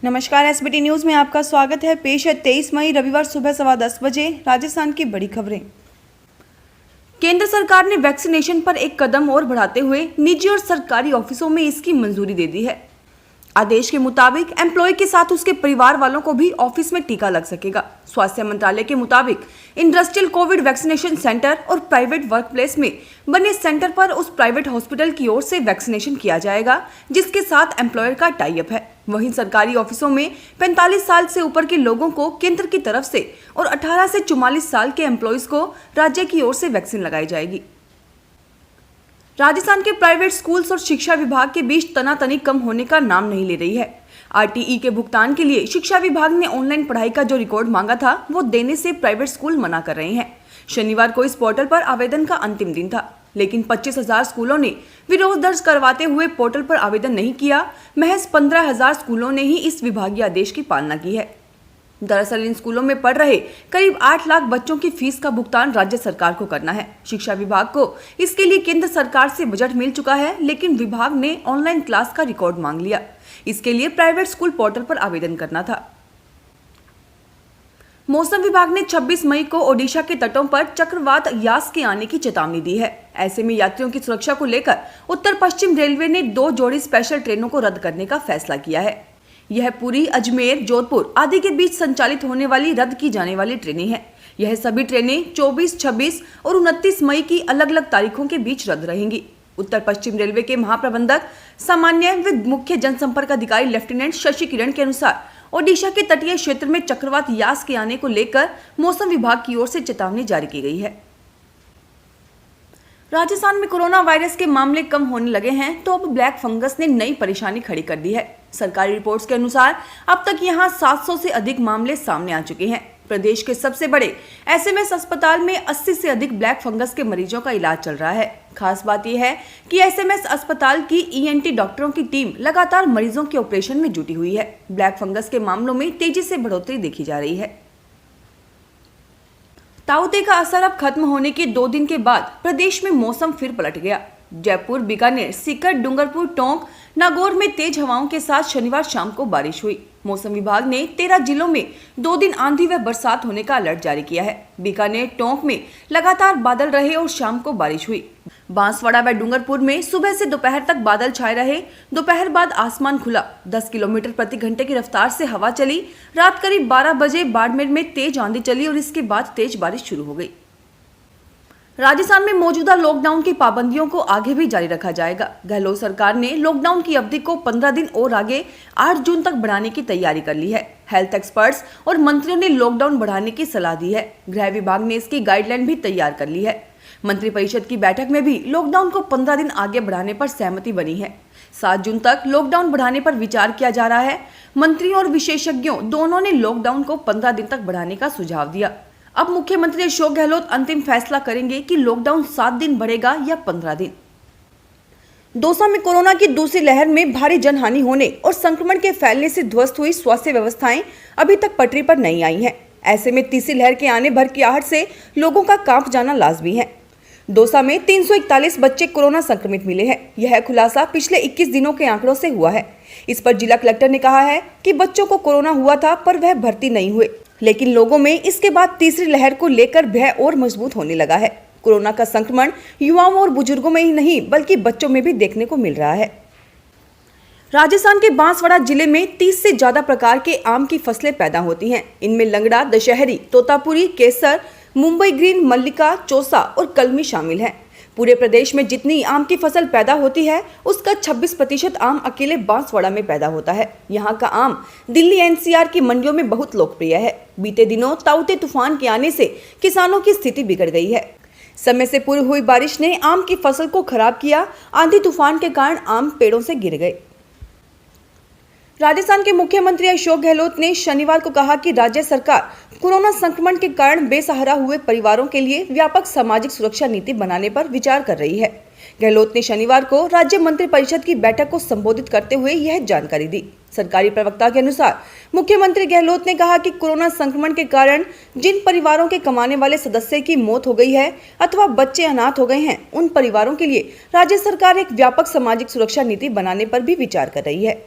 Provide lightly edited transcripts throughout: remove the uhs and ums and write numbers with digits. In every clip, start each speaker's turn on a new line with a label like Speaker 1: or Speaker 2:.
Speaker 1: नमस्कार, SBT news में आपका स्वागत है। पेश है 23 मई रविवार सुबह 10:15 बजे राजस्थान की बड़ी खबरें। केंद्र सरकार ने वैक्सीनेशन पर एक कदम और बढ़ाते हुए निजी और सरकारी ऑफिसों में इसकी मंजूरी दे दी है। आदेश के मुताबिक एम्प्लॉय के साथ उसके परिवार वालों को भी ऑफिस में टीका लग सकेगा। स्वास्थ्य मंत्रालय के मुताबिक इंडस्ट्रियल कोविड वैक्सीनेशन सेंटर और प्राइवेट वर्क प्लेस में बने सेंटर पर उस प्राइवेट हॉस्पिटल की ओर से वैक्सीनेशन किया जाएगा जिसके साथ एम्प्लॉयर का टाई अप है। वहीं सरकारी ऑफिसों में 45 साल से ऊपर के लोगों को केंद्र की तरफ से और 18 से 44 साल के एम्प्लॉयज को राज्य की ओर से वैक्सीन लगाई जाएगी। राजस्थान के प्राइवेट स्कूल्स और शिक्षा विभाग के बीच तनातनी कम होने का नाम नहीं ले रही है। आरटीई के भुगतान के लिए शिक्षा विभाग ने ऑनलाइन पढ़ाई का जो रिकॉर्ड मांगा था वो देने से प्राइवेट स्कूल मना कर रहे हैं। शनिवार को इस पोर्टल पर आवेदन का अंतिम दिन था, लेकिन 25,000 स्कूलों ने विरोध दर्ज करवाते हुए पोर्टल पर आवेदन नहीं किया। महज 15,000 स्कूलों ने ही इस विभागीय आदेश की पालना की है। दरअसल इन स्कूलों में पढ़ रहे करीब 8 लाख बच्चों की फीस का भुगतान राज्य सरकार को करना है। शिक्षा विभाग को इसके लिए केंद्र सरकार से बजट मिल चुका है, लेकिन विभाग ने ऑनलाइन क्लास का रिकॉर्ड मांग लिया। इसके लिए प्राइवेट स्कूल पोर्टल पर आवेदन करना था। मौसम विभाग ने 26 मई को ओडिशा के तटों पर चक्रवात यास के आने की चेतावनी दी है। ऐसे में यात्रियों की सुरक्षा को लेकर उत्तर पश्चिम रेलवे ने 2 जोड़ी स्पेशल ट्रेनों को रद्द करने का फैसला किया है। यह पुरी, अजमेर, जोधपुर आदि के बीच संचालित होने वाली रद्द की जाने वाली ट्रेनें हैं। यह सभी ट्रेनें 24, 26 और 29 मई की अलग अलग तारीखों के बीच रद्द रहेंगी। उत्तर पश्चिम रेलवे के महाप्रबंधक सामान्य व मुख्य जनसंपर्क अधिकारी लेफ्टिनेंट शशि किरण के अनुसार ओडिशा के तटीय क्षेत्र में चक्रवात यास के आने को लेकर मौसम विभाग की ओर से चेतावनी जारी की गई है। राजस्थान में कोरोना वायरस के मामले कम होने लगे हैं, तो अब ब्लैक फंगस ने नई परेशानी खड़ी कर दी है। सरकारी रिपोर्ट्स के अनुसार अब तक यहां 700 से अधिक मामले सामने आ चुके हैं। प्रदेश के सबसे बड़े एसएमएस अस्पताल में 80 से अधिक ब्लैक फंगस के मरीजों का इलाज चल रहा है। खास बात यह है कि एसएमएस अस्पताल की ईएनटी डॉक्टरों की टीम लगातार मरीजों के ऑपरेशन में जुटी हुई है। ब्लैक फंगस के मामलों में तेजी से बढ़ोतरी देखी जा रही है। ताउते का असर अब खत्म होने के 2 दिन के बाद प्रदेश में मौसम फिर पलट गया। जयपुर, बीकानेर, सीकर, डूंगरपुर, टोंक, नागौर में तेज हवाओं के साथ शनिवार शाम को बारिश हुई। मौसम विभाग ने 13 जिलों में 2 दिन आंधी व बरसात होने का अलर्ट जारी किया है। बीकानेर, टोंक में लगातार बादल रहे और शाम को बारिश हुई। बांसवाड़ा व डूंगरपुर में सुबह से दोपहर तक बादल छाए रहे। दोपहर बाद आसमान खुला। 10 किलोमीटर प्रति घंटे की रफ्तार से हवा चली। रात करीब 12 बजे बाड़मेर में तेज आंधी चली और इसके बाद तेज बारिश शुरू हो गई। राजस्थान में मौजूदा लॉकडाउन की पाबंदियों को आगे भी जारी रखा जाएगा। गहलोत सरकार ने लॉकडाउन की अवधि को 15 दिन और आगे 8 जून तक बढ़ाने की तैयारी कर ली है। हेल्थ एक्सपर्ट्स और मंत्रियों ने लॉकडाउन बढ़ाने की सलाह दी है। गृह विभाग ने इसकी गाइडलाइन भी तैयार कर ली है। मंत्रिपरिषद की बैठक में भी लॉकडाउन को 15 दिन आगे बढ़ाने पर सहमति बनी है। 7 जून तक लॉकडाउन बढ़ाने पर विचार किया जा रहा है। मंत्रियों और विशेषज्ञों दोनों ने लॉकडाउन को 15 दिन तक बढ़ाने का सुझाव दिया। अब मुख्यमंत्री अशोक गहलोत अंतिम फैसला करेंगे कि लॉकडाउन 7 दिन बढ़ेगा या 15 दिन। दौसा में कोरोना की दूसरी लहर में भारी जनहानि होने और संक्रमण के फैलने से ध्वस्त हुई स्वास्थ्य व्यवस्थाएं अभी तक पटरी पर नहीं आई हैं। ऐसे में तीसरी लहर के आने भर की आहट से लोगों का कांप जाना लाजमी है। दौसा में 341 बच्चे कोरोना संक्रमित मिले हैं। यह खुलासा पिछले 21 दिनों के आंकड़ों से हुआ है। इस पर जिला कलेक्टर ने कहा है कि बच्चों को कोरोना हुआ था पर वह भर्ती नहीं हुए, लेकिन लोगों में इसके बाद तीसरी लहर को लेकर भय और मजबूत होने लगा है। कोरोना का संक्रमण युवाओं और बुजुर्गों में ही नहीं बल्कि बच्चों में भी देखने को मिल रहा है। राजस्थान के बांसवाड़ा जिले में 30 से ज्यादा प्रकार के आम की फसलें पैदा होती हैं। इनमें लंगड़ा, दशहरी, तोतापुरी, केसर, मुंबई ग्रीन, मल्लिका, चौसा और कलमी शामिल हैं। पूरे प्रदेश में जितनी आम की फसल पैदा होती है उसका 26% आम अकेले बांसवाड़ा में पैदा होता है। यहाँ का आम दिल्ली एनसीआर की मंडियों में बहुत लोकप्रिय है। बीते दिनों ताउते तूफान के आने से किसानों की स्थिति बिगड़ गई है। समय से पूर्व हुई बारिश ने आम की फसल को खराब किया। आंधी तूफान के कारण आम पेड़ों से गिर गए। राजस्थान के मुख्यमंत्री अशोक गहलोत ने शनिवार को कहा कि राज्य सरकार कोरोना संक्रमण के कारण बेसहारा हुए परिवारों के लिए व्यापक सामाजिक सुरक्षा नीति बनाने पर विचार कर रही है। गहलोत ने शनिवार को राज्य मंत्रिपरिषद की बैठक को संबोधित करते हुए यह जानकारी दी। सरकारी प्रवक्ता के अनुसार मुख्यमंत्री गहलोत ने कहा कि कोरोना संक्रमण के कारण जिन परिवारों के कमाने वाले सदस्य की मौत हो गई है अथवा बच्चे अनाथ हो गए हैं, उन परिवारों के लिए राज्य सरकार एक व्यापक सामाजिक सुरक्षा नीति बनाने पर भी विचार कर रही है।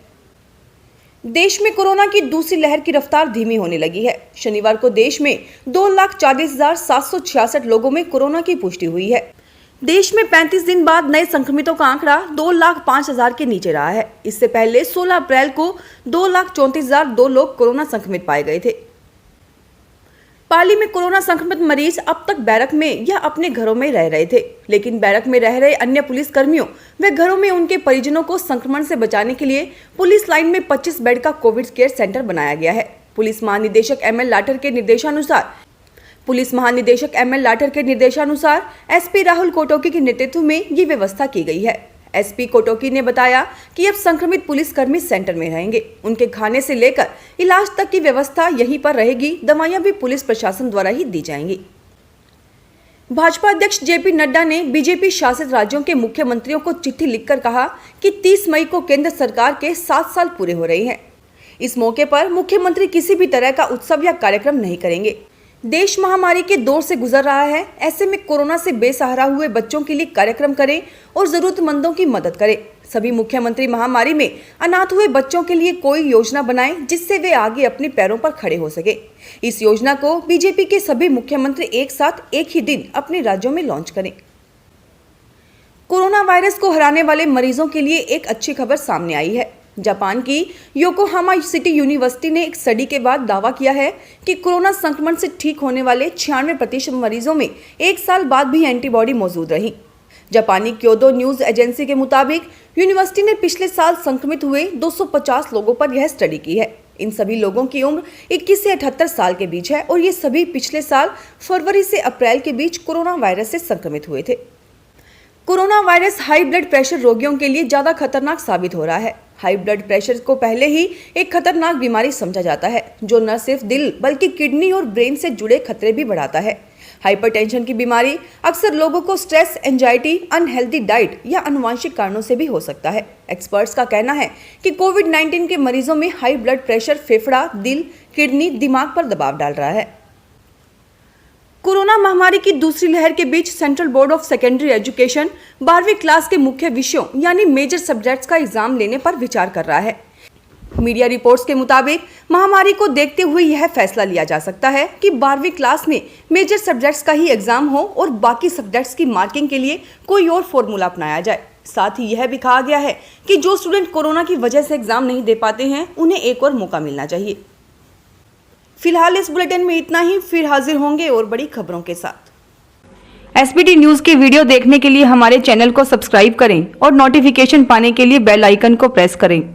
Speaker 1: देश में कोरोना की दूसरी लहर की रफ्तार धीमी होने लगी है। शनिवार को देश में 2,40,766 लोगों में कोरोना की पुष्टि हुई है। देश में 35 दिन बाद नए संक्रमितों का आंकड़ा 2,05,000 के नीचे रहा है। इससे पहले 16 अप्रैल को 2,34,002 लोग कोरोना संक्रमित पाए गए थे। पाली में कोरोना संक्रमित मरीज अब तक बैरक में या अपने घरों में रह रहे थे, लेकिन बैरक में रह रहे अन्य पुलिस कर्मियों व घरों में उनके परिजनों को संक्रमण से बचाने के लिए पुलिस लाइन में 25 बेड का कोविड केयर सेंटर बनाया गया है। पुलिस महानिदेशक एमएल लाठर के निर्देशानुसार एसपी राहुल कोटोकी के नेतृत्व में ये व्यवस्था की गई है। एसपी कोटोकी ने बताया कि अब संक्रमित पुलिसकर्मी सेंटर में रहेंगे। उनके खाने से लेकर इलाज तक की व्यवस्था यहीं पर रहेगी। दवाइयां भी पुलिस प्रशासन द्वारा ही दी जाएंगी। भाजपा अध्यक्ष जेपी नड्डा ने बीजेपी शासित राज्यों के मुख्यमंत्रियों को चिट्ठी लिखकर कहा कि 30 मई को केंद्र सरकार के 7 साल पूरे हो रहे हैं। इस मौके पर मुख्यमंत्री किसी भी तरह का उत्सव या कार्यक्रम नहीं करेंगे। देश महामारी के दौर से गुजर रहा है। ऐसे में कोरोना से बेसहारा हुए बच्चों के लिए कार्यक्रम करें और जरूरतमंदों की मदद करें। सभी मुख्यमंत्री महामारी में अनाथ हुए बच्चों के लिए कोई योजना बनाएं जिससे वे आगे अपने पैरों पर खड़े हो सके। इस योजना को बीजेपी के सभी मुख्यमंत्री एक साथ एक ही दिन अपने राज्यों में लॉन्च करें। कोरोना वायरस को हराने वाले मरीजों के लिए एक अच्छी खबर सामने आई है। जापान की योकोहामा सिटी यूनिवर्सिटी ने एक स्टडी के बाद दावा किया है कि कोरोना संक्रमण से ठीक होने वाले 96% मरीजों में 1 साल बाद भी एंटीबॉडी मौजूद रही। जापानी क्योदो न्यूज एजेंसी के मुताबिक यूनिवर्सिटी ने पिछले साल संक्रमित हुए 250 लोगों पर यह स्टडी की है। इन सभी लोगों की उम्र 21 से 78 साल के बीच है और ये सभी पिछले साल फरवरी से अप्रैल के बीच कोरोना वायरस से संक्रमित हुए थे। Corona virus high blood pressure रोगियों के लिए ज्यादा खतरनाक साबित हो रहा है। हाई ब्लड प्रेशर को पहले ही एक खतरनाक बीमारी समझा जाता है, जो न सिर्फ दिल बल्कि किडनी और ब्रेन से जुड़े खतरे भी बढ़ाता है। हाइपरटेंशन की बीमारी अक्सर लोगों को स्ट्रेस, एंजाइटी, अनहेल्दी डाइट या आनुवंशिक कारणों से भी हो सकता है। एक्सपर्ट्स का कहना है कि कोविड-19 के मरीजों में हाई ब्लड प्रेशर फेफड़ा, दिल, किडनी, दिमाग पर दबाव डाल रहा है। कोरोना महामारी की दूसरी लहर के बीच Central Board of Secondary Education 12वीं क्लास के मुख्य विषयों यानी मेजर सब्जेक्ट्स का एग्जाम लेने पर विचार कर रहा है। मीडिया रिपोर्ट्स के मुताबिक महामारी को देखते हुए यह फैसला लिया जा सकता है कि 12वीं क्लास में मेजर सब्जेक्ट्स का ही एग्जाम हो और बाकी सब्जेक्ट्स की मार्किंग के लिए कोई और फॉर्मूला अपनाया जाए। साथ ही यह भी कहा गया है कि जो स्टूडेंट कोरोना की वजह से एग्जाम नहीं दे पाते हैं, उन्हें एक और मौका मिलना चाहिए। फिलहाल इस बुलेटिन में इतना ही। फिर हाजिर होंगे और बड़ी खबरों के साथ। एसबीटी न्यूज के वीडियो देखने के लिए हमारे चैनल को सब्सक्राइब करें और नोटिफिकेशन पाने के लिए बेल आइकन को प्रेस करें।